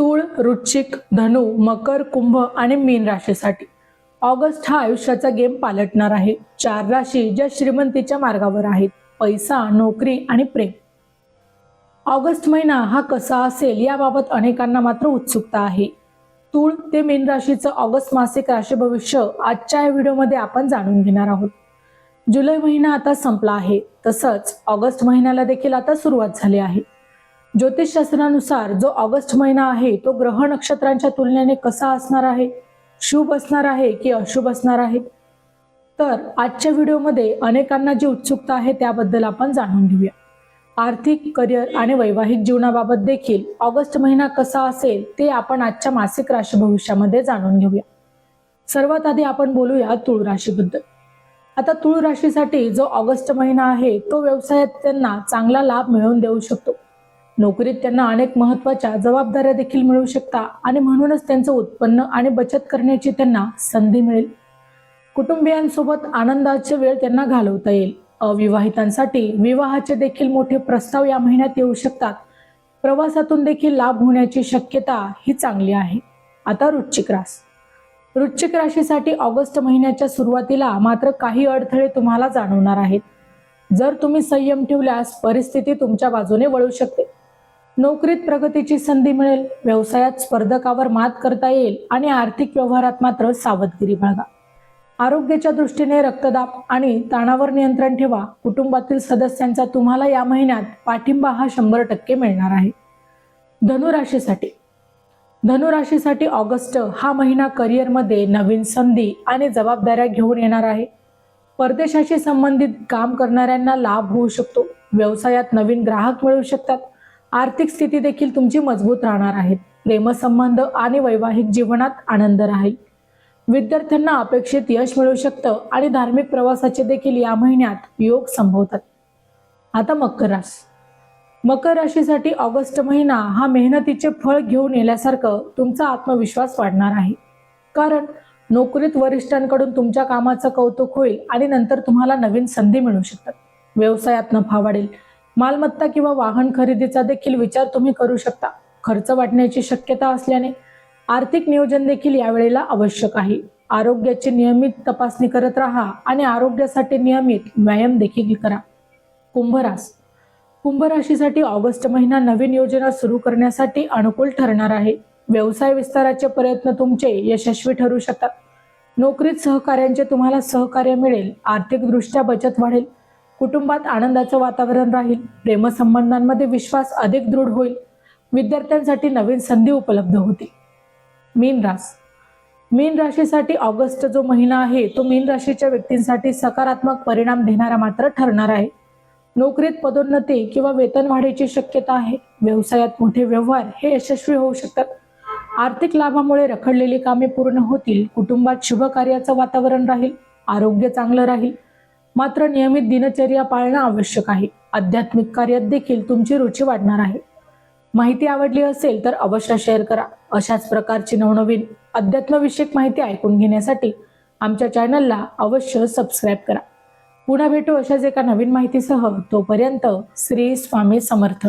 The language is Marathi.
तूळ, वृश्चिक, धनु, मकर, कुंभ आणि मीन राशीसाठी ऑगस्ट हा आयुष्याचा गेम पालटणार आहे. 4 राशी ज्या श्रीमंतीच्या मार्गावर आहेत. पैसा, नोकरी आणि प्रेम. ऑगस्ट महिना हा कसा असेल याबाबत अनेकांना मात्र उत्सुकता आहे. तूळ ते मीन राशीचं ऑगस्ट मासिक राशी भविष्य आजच्या या व्हिडिओमध्ये आपण जाणून घेणार आहोत. जुलै महिना आता संपला आहे, तसंच ऑगस्ट महिन्याला देखील आता सुरुवात झाली आहे. ज्योतिषशास्त्रानुसार जो ऑगस्ट महिना आहे तो ग्रह नक्षत्रांच्या तुलनेने कसा असणार आहे, शुभ असणार आहे की अशुभ असणार आहे, तर आजच्या व्हिडिओमध्ये अनेकांना जी उत्सुकता आहे त्याबद्दल आपण जाणून घेऊया. आर्थिक, करिअर आणि वैवाहिक जीवनाबाबत देखील ऑगस्ट महिना कसा असेल ते आपण आजच्या मासिक राशी भविष्यामध्ये जाणून घेऊया. सर्वात आधी आपण बोलूया तूळ राशीबद्दल. आता तूळ राशीसाठी जो ऑगस्ट महिना आहे तो व्यवसायात त्यांना चांगला लाभ मिळवून देऊ शकतो. नोकरीत त्यांना अनेक महत्त्वाच्या जबाबदाऱ्या देखील मिळू शकतात आणि म्हणूनच त्यांचं उत्पन्न आणि बचत करण्याची त्यांना संधी मिळेल. कुटुंबियांसोबत आनंदाचे वेळ त्यांना घालवता येईल. अविवाहितांसाठी विवाहाचे देखील मोठे प्रस्ताव या महिन्यात येऊ शकतात. प्रवासातून देखील लाभ होण्याची शक्यता ही चांगली आहे. आता वृश्चिक राशीसाठी ऑगस्ट महिन्याच्या सुरुवातीला मात्र काही अडथळे तुम्हाला जाणवणार आहेत. जर तुम्ही संयम ठेवल्यास परिस्थिती तुमच्या बाजूने वळू शकते. नोकरीत प्रगतीची संधी मिळेल, व्यवसायात स्पर्धकावर मात करता येईल आणि आर्थिक व्यवहारात मात्र सावधगिरी बाळगा. आरोग्याच्या दृष्टीने रक्तदाब आणि ताणावर नियंत्रण ठेवा. कुटुंबातील सदस्यांचा तुम्हाला या महिन्यात पाठिंबा हा 100% मिळणार आहे. धनु राशीसाठी ऑगस्ट हा महिना करिअरमध्ये नवीन संधी आणि जबाबदाऱ्या घेऊन येणार आहे. परदेशाशी संबंधित काम करणाऱ्यांना लाभ होऊ शकतो. व्यवसायात नवीन ग्राहक मिळू शकतात. आर्थिक स्थिती देखील तुमची मजबूत राहणार आहे. प्रेमसंबंध आणि वैवाहिक जीवनात आनंद राहील. विद्यार्थ्यांना अपेक्षित यश मिळू शकतं आणि धार्मिक प्रवासाचे देखील या महिन्यात योग संभवतात. आता मकर राशीसाठी ऑगस्ट महिना हा मेहनतीचे फळ घेऊन येण्यासारखं तुमचा आत्मविश्वास वाढणार आहे. कारण नोकरीत वरिष्ठांकडून तुमच्या कामाचं कौतुक होईल आणि नंतर तुम्हाला नवीन संधी मिळू शकतात. व्यवसायात नफा वाढेल. मालमत्ता किंवा वाहन खरेदीचा देखील विचार तुम्ही करू शकता. खर्च वाढण्याची शक्यता असल्याने आर्थिक नियोजन देखील यावेळेला आवश्यक आहे. आरोग्याची नियमित तपासणी करत राहा आणि आरोग्यासाठी नियमित व्यायाम देखील करा. कुंभ राशीसाठी ऑगस्ट महिना नवीन योजना सुरू करण्यासाठी अनुकूल ठरणार आहे. व्यवसाय विस्ताराचे प्रयत्न तुमचे यशस्वी ठरू शकतात. नोकरीत सहकार्यांचे तुम्हाला सहकार्य मिळेल. आर्थिकदृष्ट्या बचत वाढेल. कुटुंबात आनंदाचं वातावरण राहील. प्रेमसंबंधांमध्ये विश्वास अधिक दृढ होईल. विद्यार्थ्यांसाठी नवीन संधी उपलब्ध होतील. मीन राशीसाठी ऑगस्ट जो महिना आहे तो मीन राशीच्या व्यक्तींसाठी सकारात्मक परिणाम देणारा मात्र ठरणार आहे. नोकरीत पदोन्नती किंवा वेतन वाढीची शक्यता आहे. व्यवसायात मोठे व्यवहार हे यशस्वी होऊ शकतात. आर्थिक लाभामुळे रखडलेली कामे पूर्ण होतील. कुटुंबात शुभ कार्याचं वातावरण राहील. आरोग्य चांगलं राहील. मात्र नियमित दिनचर्या पाळणं आवश्यक आहे. आध्यात्मिक कार्यात देखील तुमची रुची वाढणार आहे. माहिती आवडली असेल तर अवश्य शेअर करा. अशाच प्रकारची नवनवीन अध्यात्मविषयक माहिती ऐकून घेण्यासाठी आमच्या चॅनलला अवश्य सबस्क्राईब करा. पुन्हा भेटू अशाच एका नवीन माहितीसह. तोपर्यंत श्री स्वामी समर्थ.